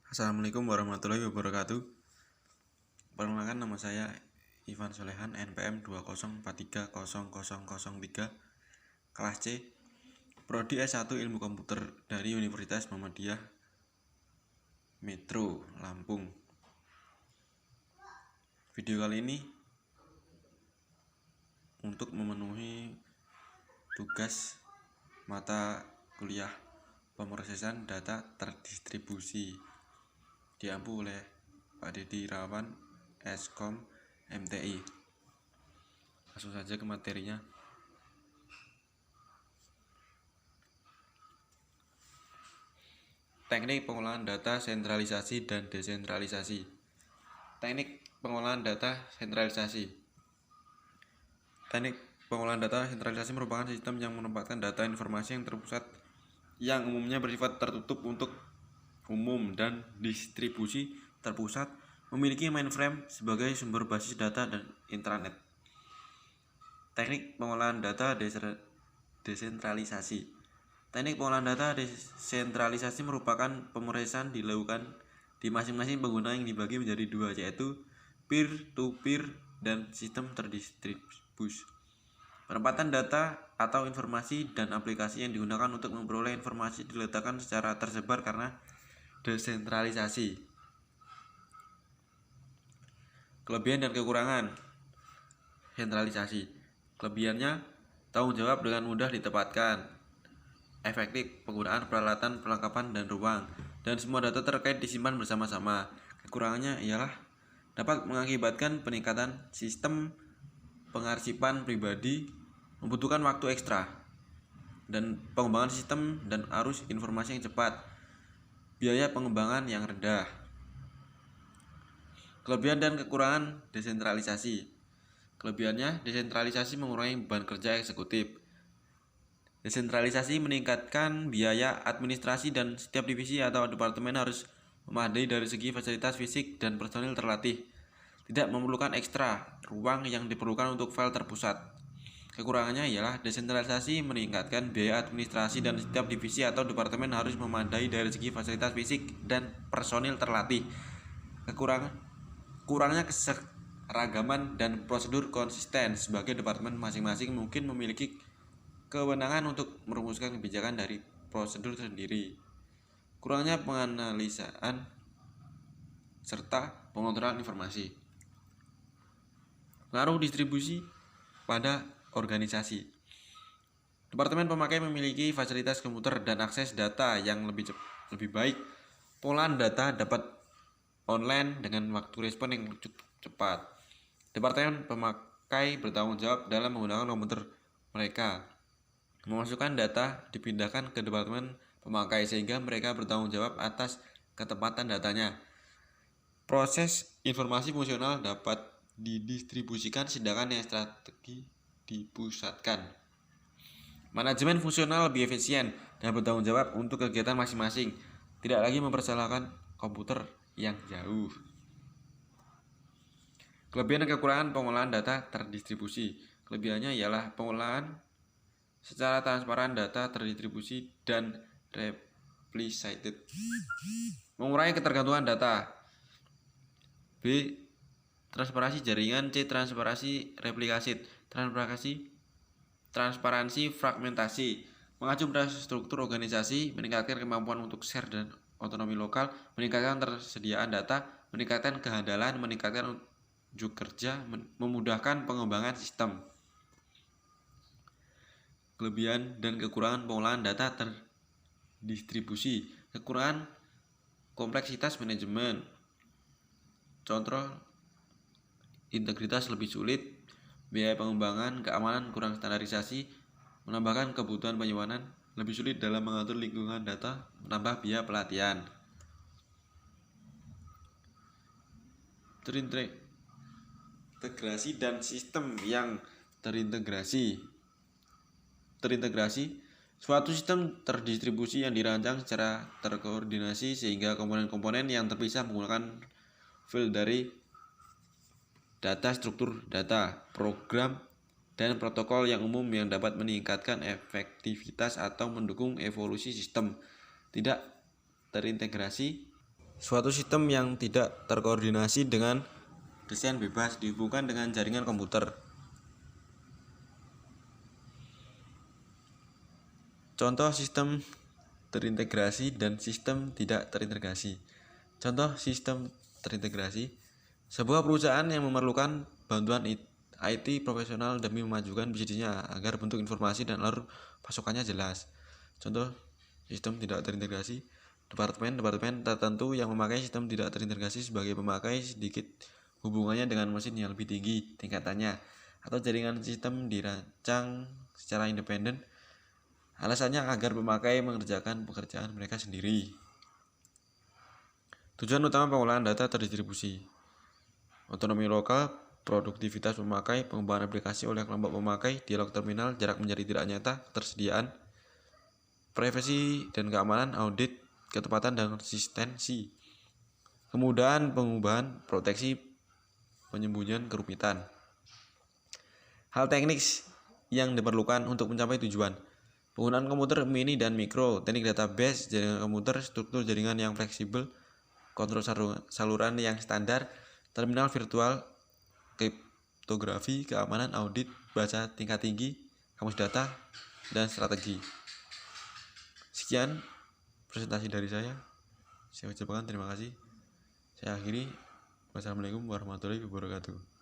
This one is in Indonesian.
Assalamualaikum warahmatullahi wabarakatuh. Perkenalkan, nama saya Ivan Solehan, NPM 204300003, kelas C, Prodi S1 Ilmu Komputer dari Universitas Muhammadiyah Metro Lampung. Video kali ini untuk memenuhi tugas mata kuliah pemrosesan data terdistribusi diampu oleh Pak Dedi Irawan, Eskom, MTI. Langsung saja ke materinya. Teknik pengolahan data sentralisasi dan desentralisasi. Teknik pengolahan data sentralisasi. Teknik pengolahan data sentralisasi merupakan sistem yang menempatkan data informasi yang terpusat yang umumnya bersifat tertutup untuk umum dan distribusi terpusat, memiliki mainframe sebagai sumber basis data dan intranet. Teknik pengolahan data desentralisasi. Teknik pengolahan data desentralisasi merupakan pemrosesan dilakukan di masing-masing pengguna yang dibagi menjadi dua, yaitu peer-to-peer dan sistem terdistribusi. Penempatan data atau informasi dan aplikasi yang digunakan untuk memperoleh informasi diletakkan secara tersebar karena desentralisasi. Kelebihan dan kekurangan sentralisasi. Kelebihannya, tanggung jawab dengan mudah ditempatkan, efektif penggunaan peralatan, perlengkapan, dan ruang, dan semua data terkait disimpan bersama-sama. Kekurangannya ialah dapat mengakibatkan peningkatan sistem pengarsipan pribadi, membutuhkan waktu ekstra, dan pengembangan sistem dan arus informasi yang cepat, biaya pengembangan yang rendah. Kelebihan dan kekurangan desentralisasi. Kelebihannya, desentralisasi mengurangi beban kerja eksekutif. Desentralisasi meningkatkan biaya administrasi dan setiap divisi atau departemen harus memadai dari segi fasilitas fisik dan personil terlatih. Tidak memerlukan ekstra ruang yang diperlukan untuk file terpusat. Kekurangannya ialah desentralisasi meningkatkan biaya administrasi dan setiap divisi atau departemen harus memadai dari segi fasilitas fisik dan personil terlatih. Kurangnya keseragaman dan prosedur konsisten sebagai departemen masing-masing mungkin memiliki kewenangan untuk merumuskan kebijakan dari prosedur sendiri. Kurangnya penganalisaan serta pengontrolan informasi. Pengaruh distribusi pada organisasi. Departemen pemakai memiliki fasilitas komputer dan akses data yang lebih baik. Pengolahan data dapat online dengan waktu respon yang cepat. Departemen pemakai bertanggung jawab dalam menggunakan komputer mereka. Memasukkan data dipindahkan ke departemen pemakai sehingga mereka bertanggung jawab atas ketepatan datanya. Proses informasi fungsional dapat didistribusikan, sedangkan yang strategi dipusatkan. Manajemen fungsional lebih efisien dan bertanggung jawab untuk kegiatan masing-masing, tidak lagi mempersalahkan komputer yang jauh. Kelebihan dan kekurangan pengolahan data terdistribusi. Kelebihannya ialah pengolahan secara transparan data terdistribusi dan replicated, mengurangi ketergantungan data. B. Transparansi jaringan. C. Transparansi replikasi. Transparansi fragmentasi, mengacu pada struktur organisasi, meningkatkan kemampuan untuk share dan otonomi lokal, meningkatkan tersediaan data, meningkatkan kehandalan, meningkatkan unjuk kerja, memudahkan pengembangan sistem. Kelebihan dan kekurangan pengolahan data terdistribusi. Kekurangan, kompleksitas manajemen. Contoh, integritas lebih sulit, biaya pengembangan, keamanan kurang standarisasi, menambahkan kebutuhan penyimpanan, lebih sulit dalam mengatur lingkungan data, menambah biaya pelatihan. Terintegrasi dan sistem yang terintegrasi. Suatu sistem terdistribusi yang dirancang secara terkoordinasi sehingga komponen-komponen yang terpisah menggunakan file dari data, struktur data, program, dan protokol yang umum yang dapat meningkatkan efektivitas atau mendukung evolusi sistem. Tidak terintegrasi Suatu sistem yang tidak terkoordinasi dengan desain bebas dihubungkan dengan jaringan komputer. Contoh sistem terintegrasi dan sistem tidak terintegrasi. Contoh sistem terintegrasi, sebuah perusahaan yang memerlukan bantuan IT profesional demi memajukan bisnisnya agar bentuk informasi dan alur pasokannya jelas. Contoh sistem tidak terintegrasi, departemen tertentu yang memakai sistem tidak terintegrasi sebagai pemakai sedikit hubungannya dengan mesin yang lebih tinggi tingkatannya, atau jaringan sistem dirancang secara independen. Alasannya agar pemakai mengerjakan pekerjaan mereka sendiri. Tujuan utama pengolahan data terdistribusi: otonomi lokal, produktivitas pemakai, pengembangan aplikasi oleh kelompok pemakai, dialog terminal, jarak menjadi tidak nyata, ketersediaan, privasi dan keamanan, audit, ketepatan dan konsistensi, kemudahan pengubahan, proteksi, penyembunyian kerumitan. Hal teknis yang diperlukan untuk mencapai tujuan: penggunaan komputer mini dan mikro, teknik database, jaringan komputer, struktur jaringan yang fleksibel, kontrol saluran yang standar, terminal virtual, kriptografi, keamanan, audit, bahasa tingkat tinggi, kamus data, dan strategi. Sekian presentasi dari saya. Saya ucapkan terima kasih. Saya akhiri. Wassalamualaikum warahmatullahi wabarakatuh.